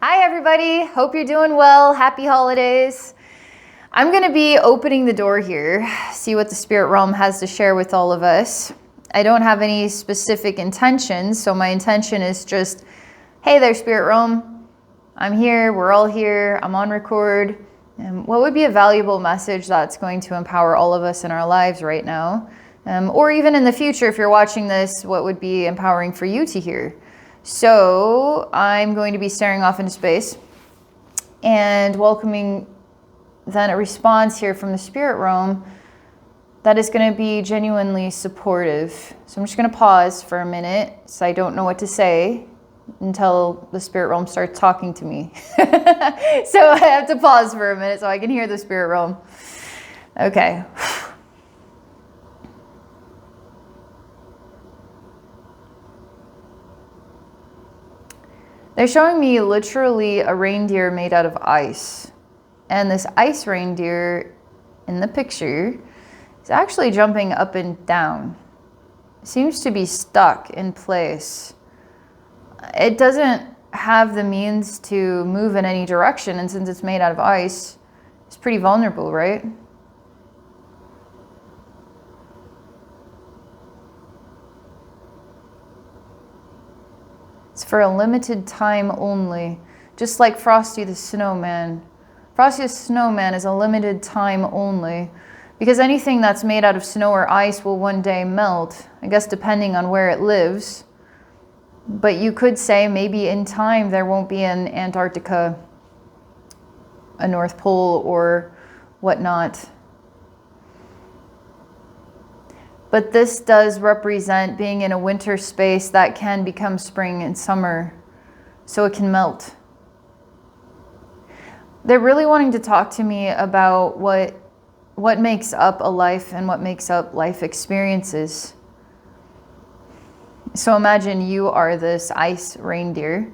Hi everybody, hope you're doing well. Happy holidays. I'm going to be opening the door here, see what the spirit realm has to share with all of us. I don't have any specific intentions, so my intention is just, hey there spirit realm, I'm here, we're all here, I'm on record. And what would be a valuable message that's going to empower all of us in our lives right now? Or even in the future, if you're watching this, what would be empowering for you to hear? So I'm going to be staring off into space and welcoming then a response here from the spirit realm that is going to be genuinely supportive. So I'm just going to pause for a minute, so I don't know what to say until the spirit realm starts talking to me. So I have to pause for a minute so I can hear the spirit realm. Okay. They're showing me literally a reindeer made out of ice. And this ice reindeer in the picture is actually jumping up and down. It seems to be stuck in place. It doesn't have the means to move in any direction, and since it's made out of ice, it's pretty vulnerable, right? It's for a limited time only, just like Frosty the Snowman. Frosty the Snowman is a limited time only, because anything that's made out of snow or ice will one day melt, I guess depending on where it lives. But you could say maybe in time there won't be an Antarctica, a North Pole, or whatnot. But this does represent being in a winter space that can become spring and summer, so it can melt. They're really wanting to talk to me about what makes up a life and what makes up life experiences. So imagine you are this ice reindeer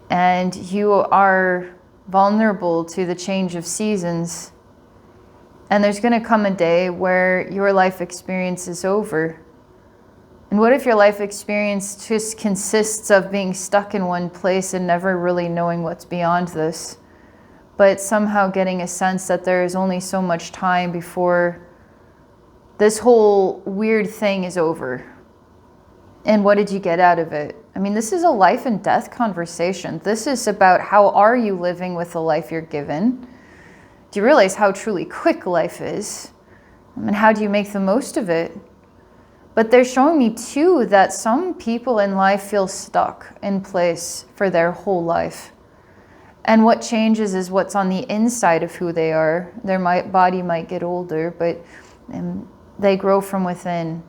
and you are vulnerable to the change of seasons. And there's going to come a day where your life experience is over. And what if your life experience just consists of being stuck in one place and never really knowing what's beyond this, but somehow getting a sense that there is only so much time before this whole weird thing is over? And what did you get out of it? I mean, this is a life and death conversation. This is about how are you living with the life you're given? Do you realize how truly quick life is? And how do you make the most of it? But they're showing me too that some people in life feel stuck in place for their whole life. And what changes is what's on the inside of who they are. Their body might get older, but they grow from within.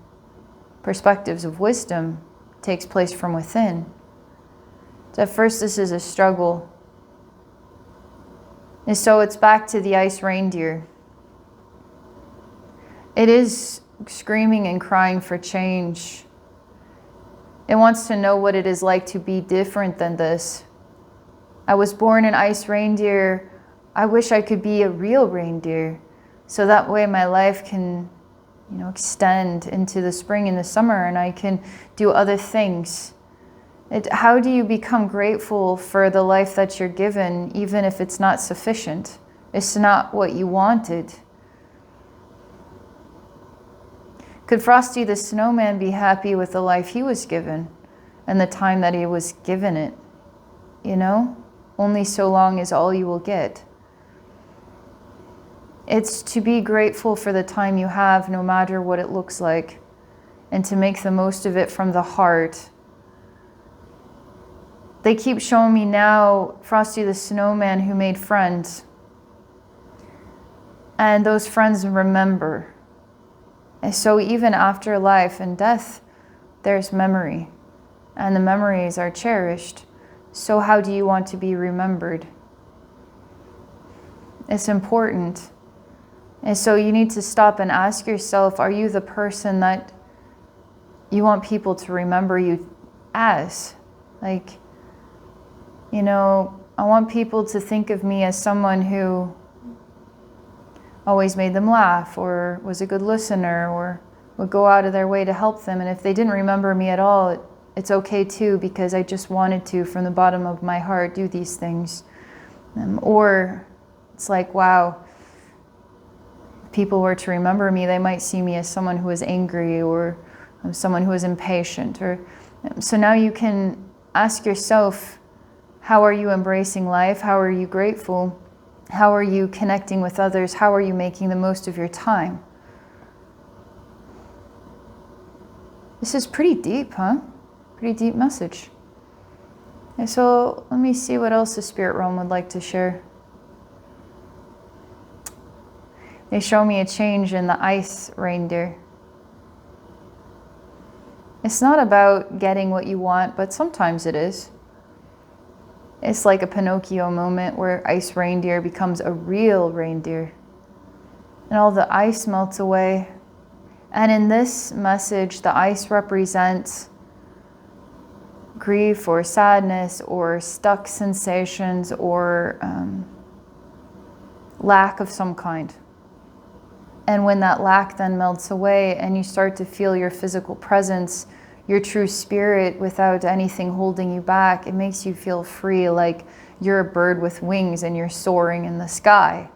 Perspectives of wisdom takes place from within. So at first this is a struggle. And so it's back to the ice reindeer. It is screaming and crying for change. It wants to know what it is like to be different than this. I was born an ice reindeer. I wish I could be a real reindeer, so that way my life can, extend into the spring and the summer, and I can do other things. How do you become grateful for the life that you're given, even if it's not sufficient? It's not what you wanted. Could Frosty the Snowman be happy with the life he was given and the time that he was given it? Only so long is all you will get. It's to be grateful for the time you have, no matter what it looks like, and to make the most of it from the heart. They keep showing me now Frosty the Snowman who made friends. And those friends remember. And so even after life and death, there's memory. And the memories are cherished. So how do you want to be remembered? It's important. And so you need to stop and ask yourself, are you the person that you want people to remember you as? I want people to think of me as someone who always made them laugh, or was a good listener, or would go out of their way to help them. And if they didn't remember me at all, it's okay too, because I just wanted to, from the bottom of my heart, do these things. Or it's like, wow, if people were to remember me, they might see me as someone who is angry, or someone who is impatient. Or so now you can ask yourself, how are you embracing life? How are you grateful? How are you connecting with others? How are you making the most of your time? This is pretty deep, huh? Pretty deep message. And so let me see what else the spirit realm would like to share. They show me a change in the ice reindeer. It's not about getting what you want, but sometimes it is. It's like a Pinocchio moment where ice reindeer becomes a real reindeer. And all the ice melts away. And in this message, the ice represents grief or sadness or stuck sensations or lack of some kind. And when that lack then melts away and you start to feel your physical presence, your true spirit without anything holding you back, it makes you feel free, like you're a bird with wings and you're soaring in the sky.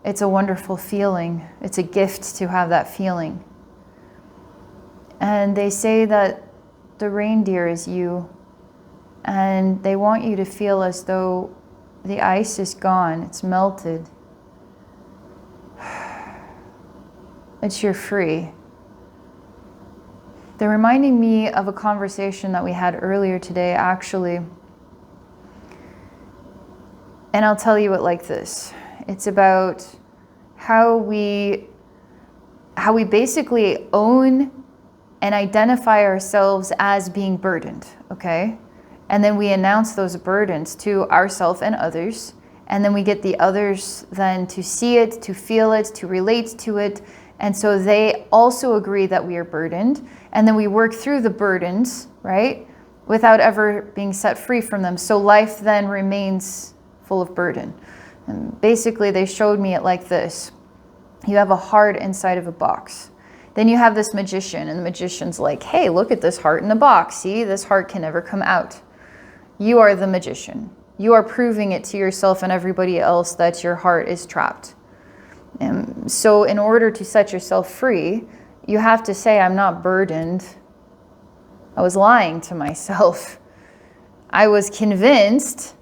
It's a wonderful feeling. It's a gift to have that feeling. And they say that the reindeer is you, and they want you to feel as though the ice is gone, it's melted. That you're free. They're reminding me of a conversation that we had earlier today, actually. And I'll tell you it like this. It's about how we basically own and identify ourselves as being burdened, okay? And then we announce those burdens to ourselves and others. And then we get the others then to see it, to feel it, to relate to it. And so they also agree that we are burdened. And then we work through the burdens, right? Without ever being set free from them. So life then remains full of burden. And basically they showed me it like this. You have a heart inside of a box. Then you have this magician, and the magician's like, hey, look at this heart in the box. See, this heart can never come out. You are the magician. You are proving it to yourself and everybody else that your heart is trapped. And so in order to set yourself free, you have to say, I'm not burdened. I was lying to myself. I was convinced,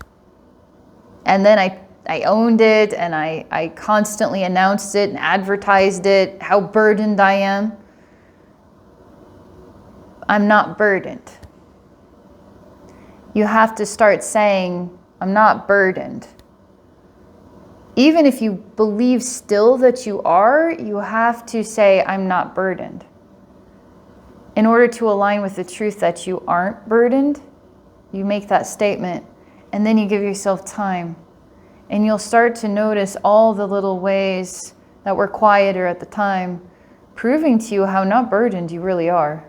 and then I owned it, and I constantly announced it and advertised it, how burdened I am. I'm not burdened. You have to start saying, I'm not burdened. Even if you believe still that you are, you have to say, I'm not burdened. In order to align with the truth that you aren't burdened, you make that statement, and then you give yourself time. And you'll start to notice all the little ways that were quieter at the time, proving to you how not burdened you really are.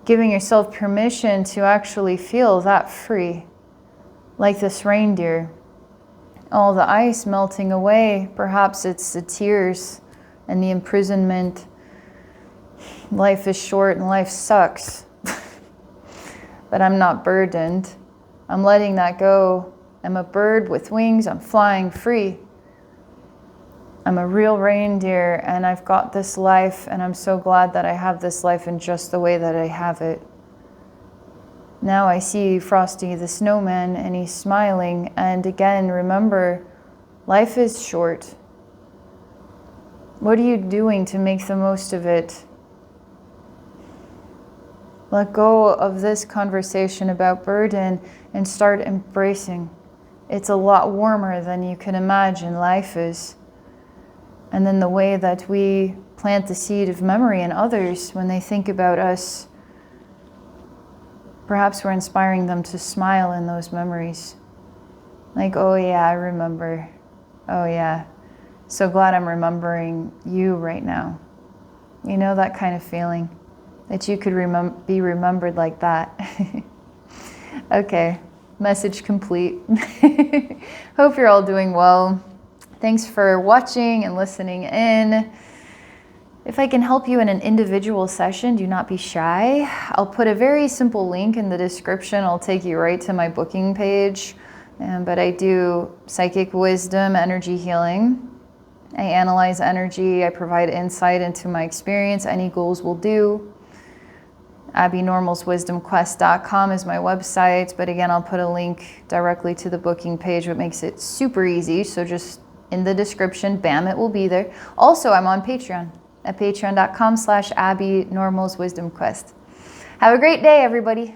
Giving yourself permission to actually feel that free, like this reindeer. All the ice melting away, perhaps it's the tears and the imprisonment. Life is short and life sucks. But I'm not burdened. I'm letting that go. I'm a bird with wings, I'm flying free. I'm a real reindeer, and I've got this life, and I'm so glad that I have this life in just the way that I have it. Now I see Frosty the snowman, and he's smiling, and again, remember, life is short. What are you doing to make the most of it? Let go of this conversation about burden and start embracing. It's a lot warmer than you can imagine life is. And then the way that we plant the seed of memory in others when they think about us, perhaps we're inspiring them to smile in those memories. Like, oh yeah, I remember. Oh yeah, so glad I'm remembering you right now. You know, that kind of feeling, that you could be remembered like that. Okay. Message complete. Hope you're all doing well. Thanks for watching and listening in. If I can help you in an individual session, do not be shy. I'll put a very simple link in the description. I'll take you right to my booking page. But I do psychic wisdom, energy healing. I analyze energy. I provide insight into my experience. Any goals will do. AbbeyNormalsWisdomQuest.com is my website. But again, I'll put a link directly to the booking page, which makes it super easy. So just in the description, bam, it will be there. Also, I'm on Patreon at patreon.com/AbbeyNormalsWisdomQuest. Have a great day, everybody.